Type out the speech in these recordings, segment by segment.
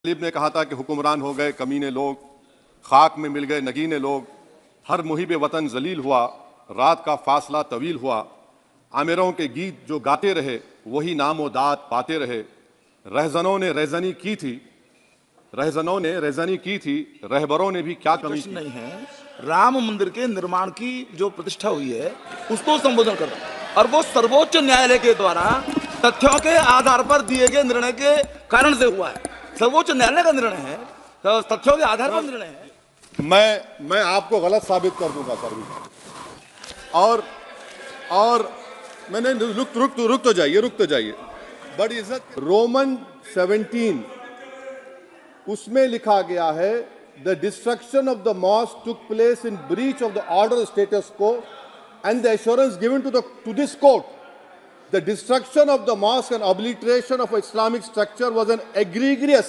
जलीब ने कहा था कि हुक्मरान हो गए कमीने लोग, खाक में मिल गए नगीने लोग, हर मुहिब वतन जलील हुआ, रात का फासला तवील हुआ, आमिरों के गीत जो गाते रहे वही नाम व दात पाते रहे, रहजनों ने रेजनी की थी, रहजनों ने रेजनी की थी, रहबरों ने भी क्या कमी की नहीं है। राम मंदिर के निर्माण की जो प्रतिष्ठा हुई है उसको संबोधन कर रहा है, और वो सर्वोच्च न्यायालय के द्वारा तथ्यों के आधार पर दिए गए निर्णय के कारण से हुआ है। सर्वोच्च न्यायालय का निर्णय है, तो तथ्यों के आधार पर निर्णय है। मैं आपको गलत साबित कर दूंगा सर। और मैंने रुक तो जाइए बड़ी इज्जत। रोमन 17 उसमें लिखा गया है, the destruction of the mosque took place in breach of the order status quo and the assurance given to this court, the destruction of the mosque and obliteration of Islamic structure was an egregious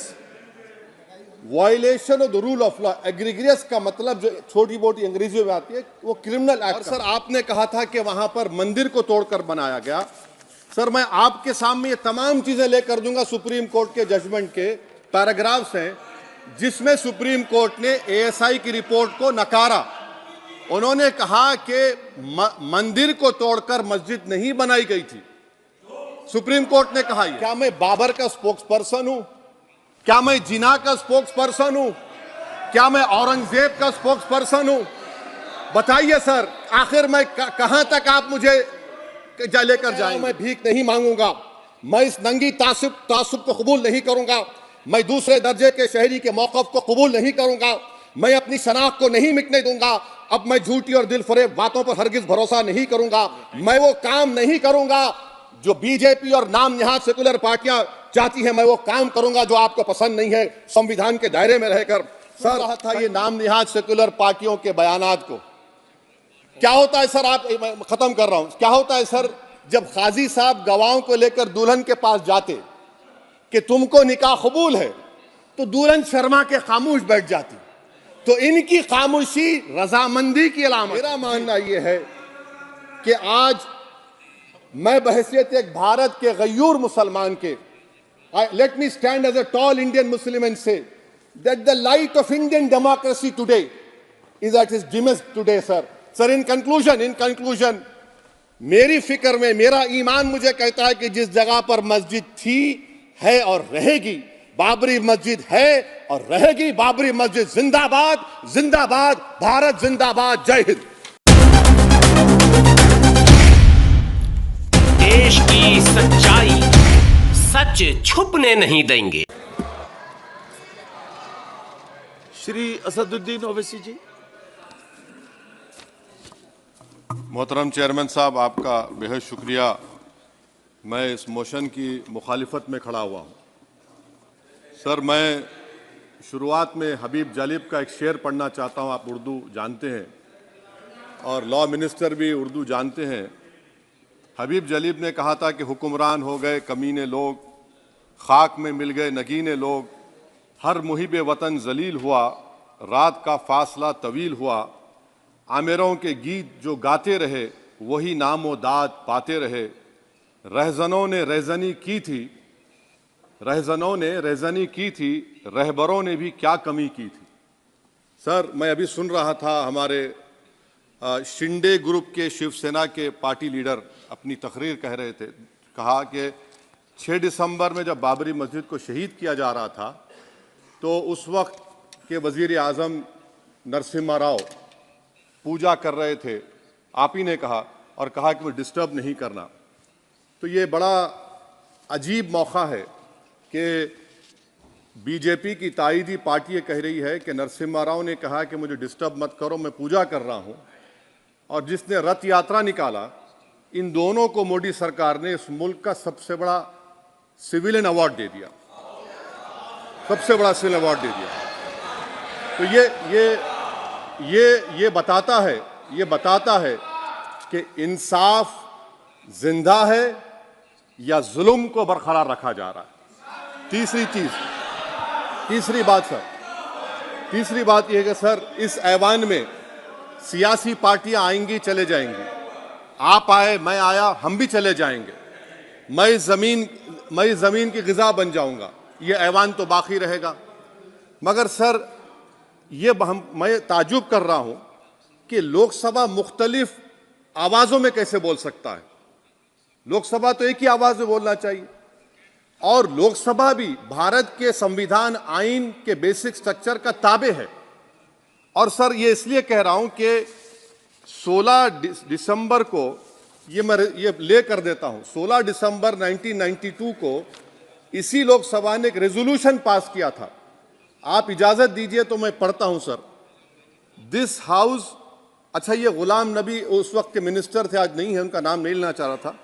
violation of the rule of law. Egregious का मतलब जो छोटी मोटी अंग्रेजी में आती है वो क्रिमिनल एक्ट। सर आपने कहा था कि वहां पर मंदिर को तोड़कर बनाया गया। सर मैं आपके सामने ये तमाम चीजें लेकर दूंगा, सुप्रीम कोर्ट के जजमेंट के पैराग्राफ्स हैं जिसमें सुप्रीम कोर्ट ने एएसआई की रिपोर्ट को नकारा। उन्होंने कहा कि मंदिर को तोड़कर मस्जिद नहीं बनाई गई थी। सुप्रीम कोर्ट ने कहा, क्या मैं बाबर का स्पोक्स पर्सन हूं? क्या मैं जिना का स्पोक्स पर्सन हूं? क्या मैं औरंगजेब का स्पोक्स पर्सन हूं? बताइए सर, आखिर मैं कहां तक आप मुझे लेकर जाएंगे? मैं भीख नहीं मांगूंगा, मैं इस नंगी तासुब को कबूल नहीं करूंगा, मैं दूसरे दर्जे के शहरी के मौक़िफ़ को कबूल नहीं करूंगा, मैं अपनी शनाख्त को नहीं मिटने दूंगा। अब मैं झूठी और दिलफरेब बातों पर हरगिज भरोसा नहीं करूंगा। मैं वो काम नहीं करूंगा जो बीजेपी और नाम नहाद सेकुलर पार्टियां चाहती हैं। मैं वो काम करूंगा जो आपको पसंद नहीं है, संविधान के दायरे में रहकर। सर रहा था ये नाम नहाद सेकुलर पार्टियों के बयानात को। क्या होता है सर, आप खत्म कर रहा हूं, क्या होता है सर, जब काजी साहब गवाहों को लेकर दुल्हन के पास जाते कि तुमको निकाह कबूल है, तो दुल्हन शर्मा के खामोश बैठ जाती। तो इनकी खामोशी रजामंदी की अलामत। मेरा मानना यह है कि आज मैं बहैसियत एक भारत के गयूर मुसलमान के, let me stand as a tall Indian Muslim and say that the light of Indian democracy today is at its dimmest today. Sir in conclusion मेरी फिक्र में मेरा ईमान मुझे कहता है कि जिस जगह पर मस्जिद थी, है और रहेगी, बाबरी मस्जिद है और रहेगी, बाबरी मस्जिद जिंदाबाद, जिंदाबाद, भारत जिंदाबाद, जय हिंद। देश की सच्चाई सच छुपने नहीं देंगे। श्री असदुद्दीन ओवैसी जी। मोहतरम चेयरमैन साहब, आपका बेहद शुक्रिया। मैं इस मोशन की मुखालिफत में खड़ा हुआ हूँ। सर मैं शुरुआत में हबीब जलीब का एक शेर पढ़ना चाहता हूँ। आप उर्दू जानते हैं और लॉ मिनिस्टर भी उर्दू जानते हैं। हबीब जलीब ने कहा था कि हुक्मरान हो गए कमीने लोग, खाक में मिल गए नगीने लोग, हर मुहिब वतन जलील हुआ, रात का फासला तवील हुआ, आमिरों के गीत जो गाते रहे वही नाम व दात पाते रहे, रहजनों ने रेजनी की थी, रहबरों ने भी क्या कमी की थी। सर मैं अभी सुन रहा था हमारे शिंदे ग्रुप के शिवसेना के पार्टी लीडर अपनी तकरीर कह रहे थे, कहा कि 6 दिसंबर में जब बाबरी मस्जिद को शहीद किया जा रहा था तो उस वक्त के वजीर आज़म नरसिम्हा राव पूजा कर रहे थे, आप ही ने कहा, और कहा कि वो डिस्टर्ब नहीं करना। तो ये बड़ा अजीब मौका है कि बीजेपी की ताईदी पार्टी ये कह रही है कि नरसिम्हा राव ने कहा कि मुझे डिस्टर्ब मत करो, मैं पूजा कर रहा हूं, और जिसने रथ यात्रा निकाला, इन दोनों को मोदी सरकार ने इस मुल्क का सबसे बड़ा सिविलियन अवार्ड दे दिया, सबसे बड़ा सिविलियन अवार्ड दे दिया। तो ये बताता है कि इंसाफ जिंदा है या जुल्म को बरकरार रखा जा रहा है। तीसरी बात यह है कि सर इस ऐवान में सियासी पार्टियां आएंगी चले जाएंगी, आप आए मैं आया हम भी चले जाएंगे, मैं इस जमीन की ग़िज़ा बन जाऊंगा, ये ऐवान तो बाकी रहेगा। मगर सर मैं ताजुब कर रहा हूं कि लोकसभा मुख्तलिफ आवाजों में कैसे बोल सकता है। लोकसभा तो एक ही आवाज में बोलना चाहिए, और लोकसभा भी भारत के संविधान आइन के बेसिक स्ट्रक्चर का ताबे है। और सर ये इसलिए कह रहा हूं कि 16 दिसंबर को ये ले कर देता हूं, 16 दिसंबर 1992 को इसी लोकसभा ने एक रेजोल्यूशन पास किया था। आप इजाजत दीजिए तो मैं पढ़ता हूं सर। दिस हाउस, अच्छा ये गुलाम नबी उस वक्त के मिनिस्टर थे, आज नहीं है, उनका नाम नहीं लेना चाह रहा था।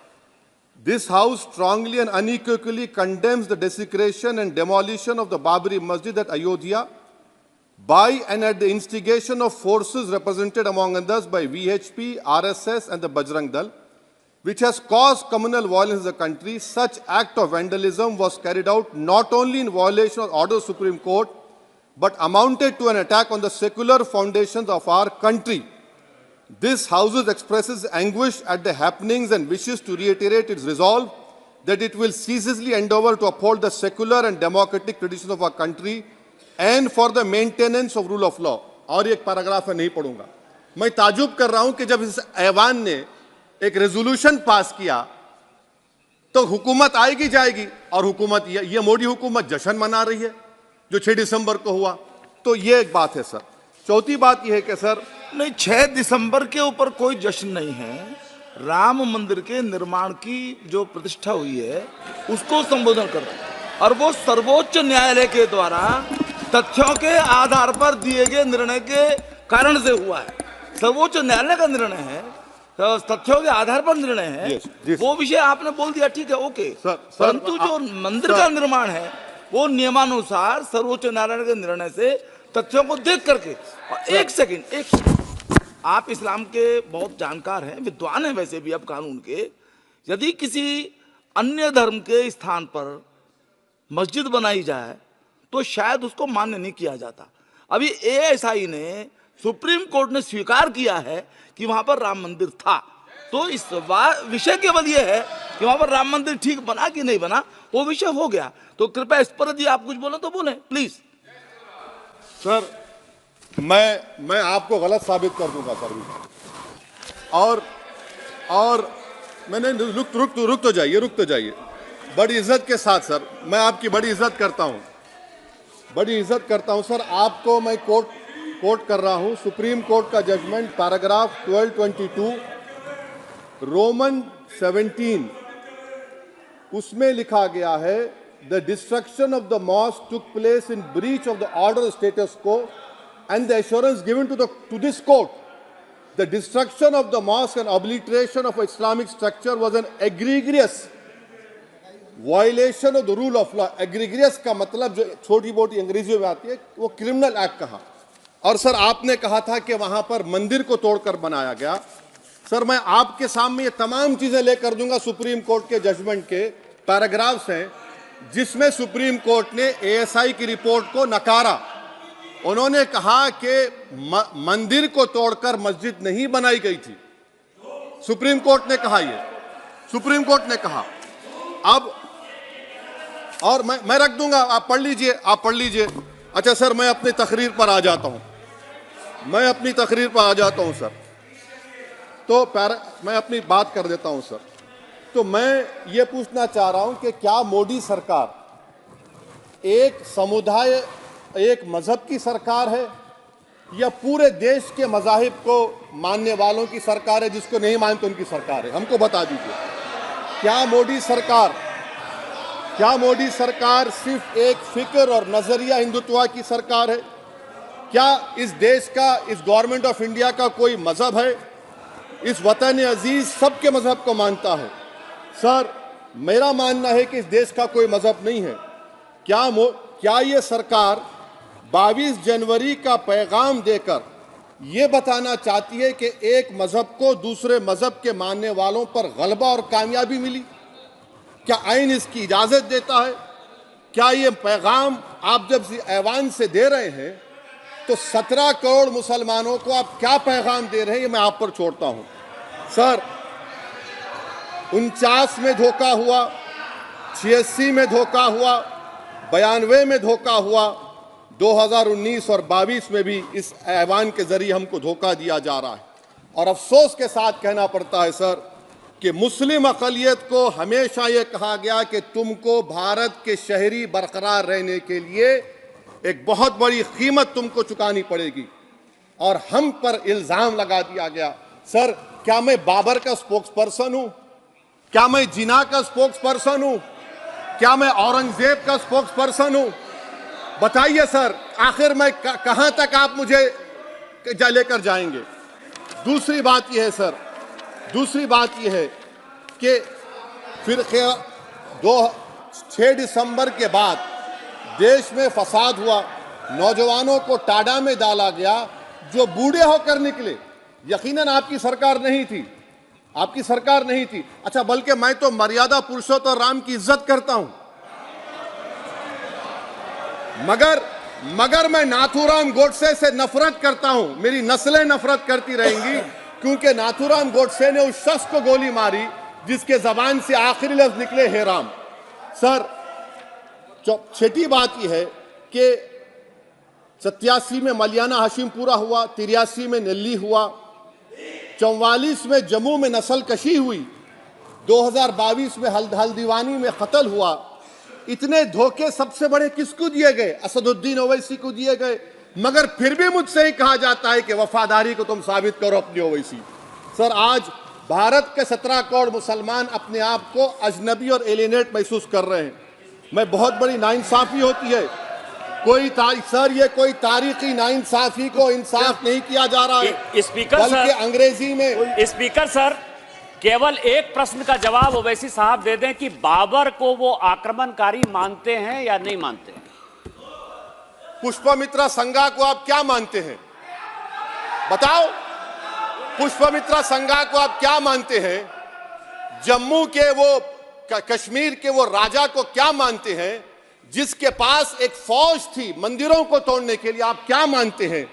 This house strongly and unequivocally condemns the desecration and demolition of the Babri Masjid at Ayodhya by and at the instigation of forces represented among others by VHP, RSS and the Bajrang Dal, which has caused communal violence in the country. Such act of vandalism was carried out not only in violation of order of Supreme Court, but amounted to an attack on the secular foundations of our country. This House expresses anguish at the happenings and wishes to reiterate its resolve that it will ceaselessly endeavor to uphold the secular and democratic traditions of our country and for the maintenance of rule of law. और एक paragraph है, नहीं पढ़ूंगा। मैं ताजुब कर रहा हूं कि जब इस ऐवान ने एक रेजोल्यूशन पास किया तो हुकूमत आएगी जाएगी, और हुकूमत ये मोदी हुकूमत जश्न मना रही है जो 6 दिसंबर को हुआ। तो ये एक बात है सर। चौथी बात यह है कि सर नहीं, 6 दिसंबर के ऊपर कोई जश्न नहीं है। राम मंदिर के निर्माण की जो प्रतिष्ठा हुई है उसको संबोधन कर रहे हैं, और वो सर्वोच्च न्यायालय के द्वारा तथ्यों के आधार पर दिए गए निर्णय के कारण से हुआ है। सर्वोच्च न्यायालय का निर्णय है, तो तथ्यों के आधार पर निर्णय है। वो विषय आपने बोल दिया, ठीक है, ओके। परंतु जो मंदिर का निर्माण है वो नियमानुसार सर्वोच्च न्यायालय के निर्णय से तथ्यों को देख करके। और एक सेकंड, आप इस्लाम के बहुत जानकार हैं, विद्वान हैं वैसे भी अब कानून के। यदि किसी अन्य धर्म के स्थान पर मस्जिद बनाई जाए तो शायद उसको मान्य नहीं किया जाता। अभी एएसआई ने, सुप्रीम कोर्ट ने स्वीकार किया है कि वहां पर राम मंदिर था। तो इस विषय केवल यह है कि वहां पर राम मंदिर ठीक बना कि नहीं बना, वो विषय हो गया। तो कृपया इस पर यदि आप कुछ बोले तो बोलें प्लीज। सर मैं आपको गलत साबित कर दूंगा सर भी। और मैंने रुक तो जाइए बड़ी इज्जत के साथ सर, मैं आपकी बड़ी इज्जत करता हूं सर। आपको मैं कोट कर रहा हूं सुप्रीम कोर्ट का जजमेंट, पैराग्राफ 1222 रोमन 17, उसमें लिखा गया है the destruction of the mosque took place in breach of the order status को and the assurance given to this court, the destruction of the mosque and obliteration of Islamic structure was an egregious violation of the rule of law. Egregious का मतलब जो छोटी मोटी अंग्रेजी में आती है वो क्रिमिनल एक्ट कहा। और सर आपने कहा था कि वहां पर मंदिर को तोड़कर बनाया गया। सर मैं आपके सामने ये तमाम चीजें लेकर दूंगा, सुप्रीम कोर्ट के जजमेंट के पैराग्राफ्स हैं जिसमें सुप्रीम कोर्ट ने एएसआई की रिपोर्ट को नकारा। उन्होंने कहा कि मंदिर को तोड़कर मस्जिद नहीं बनाई गई थी। सुप्रीम कोर्ट ने कहा, सुप्रीम कोर्ट ने कहा। अब और मैं रख दूंगा, आप पढ़ लीजिए। अच्छा सर मैं अपनी तकरीर पर आ जाता हूं सर। तो मैं अपनी बात कर देता हूं सर। तो मैं ये पूछना चाह रहा हूं कि क्या मोदी सरकार एक समुदाय, एक मजहब की सरकार है या पूरे देश के मजाहिब को मानने वालों की सरकार है, जिसको नहीं मानते उनकी सरकार है? हमको बता दीजिए। क्या मोदी सरकार सिर्फ एक फिक्र और नजरिया हिंदुत्व की सरकार है? क्या इस देश का, इस गवर्नमेंट ऑफ इंडिया का कोई मजहब है? इस वतन अजीज सबके मजहब को मानता है। सर मेरा मानना है कि इस देश का कोई मजहब नहीं है। क्या ये सरकार 22 जनवरी का पैगाम देकर यह बताना चाहती है कि एक मजहब को दूसरे मजहब के मानने वालों पर गलबा और कामयाबी मिली? क्या आइन इसकी इजाजत देता है? क्या ये पैगाम आप जब ऐवान से दे रहे हैं तो 17 करोड़ मुसलमानों को आप क्या पैगाम दे रहे हैं, ये मैं आप पर छोड़ता हूं। सर 49 में धोखा हुआ, 86 में धोखा हुआ, 92 में धोखा हुआ, 2019 और 22 में भी इस ऐवान के जरिए हमको धोखा दिया जा रहा है। और अफसोस के साथ कहना पड़ता है सर कि मुस्लिम अक़लियत को हमेशा ये कहा गया कि तुमको भारत के शहरी बरकरार रहने के लिए एक बहुत बड़ी कीमत तुमको चुकानी पड़ेगी, और हम पर इल्ज़ाम लगा दिया गया। सर, क्या मैं बाबर का स्पोक्स पर्सन हूं? क्या मैं जिना का स्पोक्स पर्सन हूं? क्या मैं औरंगजेब का स्पोक्स पर्सन हूं? बताइए सर, आखिर मैं कहां तक आप मुझे लेकर जाएंगे? दूसरी बात यह है सर, दूसरी बात यह है कि फिर 6 दिसंबर के बाद देश में फसाद हुआ, नौजवानों को टाडा में डाला गया जो बूढ़े होकर निकले। यकीनन आपकी सरकार नहीं थी, आपकी सरकार नहीं थी। अच्छा, बल्कि मैं तो मर्यादा पुरुषोत्तम राम की इज्जत करता हूं, मगर मैं नाथूराम गोडसे से नफरत करता हूं। मेरी नस्लें नफरत करती रहेंगी, क्योंकि नाथूराम गोडसे ने उस शख्स को गोली मारी जिसके जबान से आखिरी लफ्ज निकले हे राम। सर, छठी बात यह है कि 87 में मलियाना हाशिमपुरा हुआ, 83 में नेल्ली हुआ, 44 में जम्मू में नस्ल कशी हुई, 2022 में हल्दीवानी में कत्ल हुआ। इतने धोखे सबसे बड़े किसको दिए गए? असदुद्दीन ओवैसी को दिए गए। मगर फिर भी मुझसे ही कहा जाता है कि वफादारी को तुम साबित करो अपनी ओवैसी। सर, आज भारत के 17 करोड़ मुसलमान अपने आप को अजनबी और एलिनेट महसूस कर रहे हैं। मैं बहुत बड़ी नाइंसाफी होती है, सर ये कोई तारीखी नाइंसाफी को इंसाफ नहीं किया जा रहा है, स्पीकर बल्कि सर, अंग्रेजी में। स्पीकर सर, केवल एक प्रश्न का जवाब ओवैसी साहब दे दें कि बाबर को वो आक्रमणकारी मानते हैं या नहीं मानते हैं? पुष्पमित्रा संघा को आप क्या मानते हैं? बताओ, पुष्पमित्रा संघा को आप क्या मानते हैं? जम्मू के वो कश्मीर के वो राजा को क्या मानते हैं जिसके पास एक फौज थी मंदिरों को तोड़ने के लिए? आप क्या मानते हैं?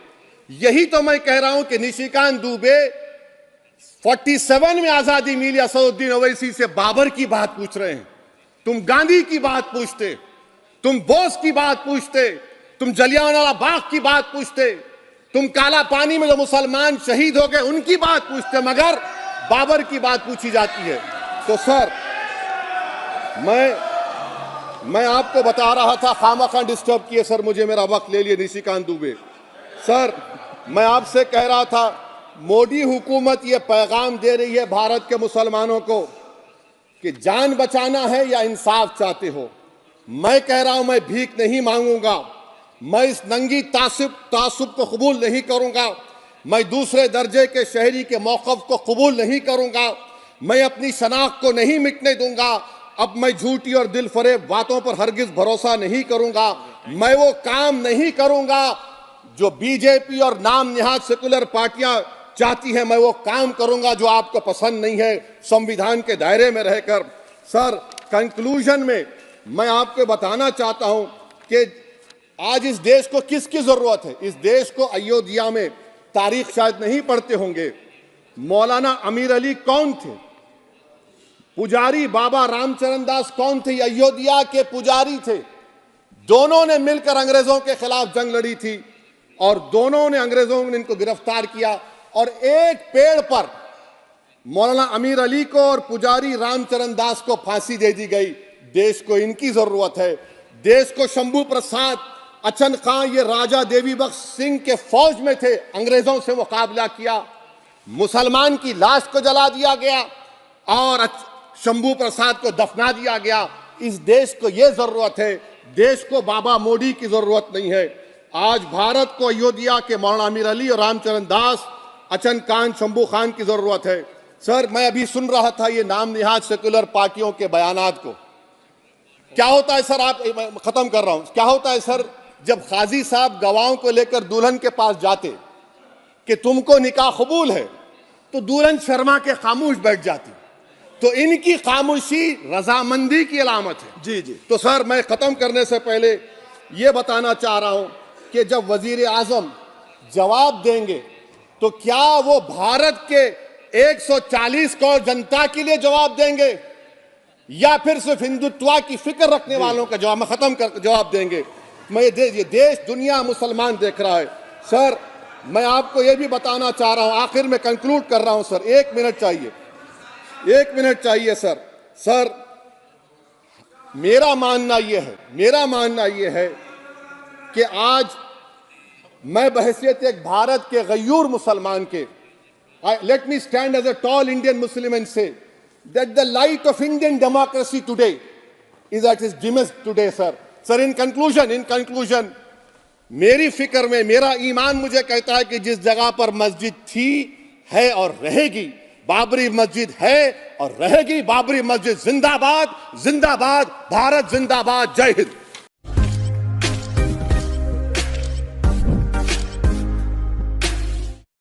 यही तो मैं कह रहा हूं कि निशिकांत दुबे 47 में आजादी मिली असदुद्दीन ओवैसी से बाबर की बात पूछ रहे हैं। तुम गांधी की बात पूछते, तुम बोस की बात पूछते, तुम जलियांवाला बाग की बात पूछते, तुम काला पानी में जो मुसलमान शहीद हो गए उनकी बात पूछते, मगर बाबर की बात पूछी जाती है। तो सर, मैं आपको बता रहा था, खामखा डिस्टर्ब किए सर, मुझे मेरा वक्त ले लिए निशिकांत दुबे। सर, मैं आपसे कह रहा था, मोदी हुकूमत ये पैगाम दे रही है भारत के मुसलमानों को कि जान बचाना है या इंसाफ चाहते हो। मैं कह रहा हूं, मैं भीख नहीं मांगूंगा, मैं इस नंगी तासुब को कबूल नहीं करूंगा, मैं दूसरे दर्जे के शहरी के मौक़िफ़ को कबूल नहीं करूंगा, मैं अपनी शनाख्त को नहीं मिटने दूंगा। अब मैं झूठी और दिल फरेब बातों पर हरगिज भरोसा नहीं करूंगा। मैं वो काम नहीं करूंगा जो बीजेपी और नाम निहाद सेकुलर पार्टियां चाहती हैं। मैं वो काम करूंगा जो आपको पसंद नहीं है, संविधान के दायरे में रहकर। सर, कंक्लूजन में मैं आपको बताना चाहता हूं कि आज इस देश को किसकी जरूरत है? इस देश को अयोध्या में, तारीख शायद नहीं पढ़ते होंगे, मौलाना अमीर अली कौन थे? पुजारी बाबा रामचरण दास कौन थे? अयोध्या के पुजारी थे। दोनों ने मिलकर अंग्रेजों के खिलाफ जंग लड़ी थी और दोनों ने, अंग्रेजों ने इनको गिरफ्तार किया और एक पेड़ पर मौलाना अमीर अली को और पुजारी रामचरण दास को फांसी दे दी गई। देश को इनकी जरूरत है। देश को शंभू प्रसाद, अचन खां, ये राजा देवी बख्श सिंह के फौज में थे, अंग्रेजों से मुकाबला किया, मुसलमान की लाश को जला दिया गया और शंभू प्रसाद को दफना दिया गया। इस देश को यह जरूरत है, देश को बाबा मोदी की जरूरत नहीं है। आज भारत को अयोध्या के मौलाना अमीर अली और रामचरण दास, अचन खान, शंभू खान की जरूरत है। सर, मैं अभी सुन रहा था ये नाम निहाद सेकुलर पार्टियों के बयानात को। क्या होता है सर, आप, खत्म कर रहा हूं, क्या होता है सर, जब काजी साहब गवाहों को लेकर दुल्हन के पास जाते कि तुमको निकाह कबूल है, तो दुल्हन शर्मा के खामोश बैठ जाती। तो इनकी खामोशी रजामंदी की अलामत है। जी जी। तो सर, मैं खत्म करने से पहले ये बताना चाह रहा हूं कि जब वजीर आजम जवाब देंगे तो क्या वो भारत के 140 करोड़ जनता के लिए जवाब देंगे या फिर सिर्फ हिंदुत्व की फिक्र रखने वालों का जवाब, मैं खत्म कर जवाब देंगे? ये देश दुनिया मुसलमान देख रहा है। सर मैं आपको ये भी बताना चाह रहा हूं, आखिर में कंक्लूड कर रहा हूं सर, 1 मिनट चाहिए, 1 मिनट चाहिए सर। सर मेरा मानना यह है कि आज मैं बहैसियत एक भारत के गयूर मुसलमान के, let me stand as a tall Indian Muslim and say that the light of Indian democracy today is at its dimmest today, sir. Sir, in conclusion, मेरी फिक्र में मेरा ईमान मुझे कहता है कि जिस जगह पर मस्जिद थी, है और रहेगी, बाबरी मस्जिद है और रहेगी, बाबरी मस्जिद जिंदाबाद, जिंदाबाद, भारत जिंदाबाद, जय हिंद।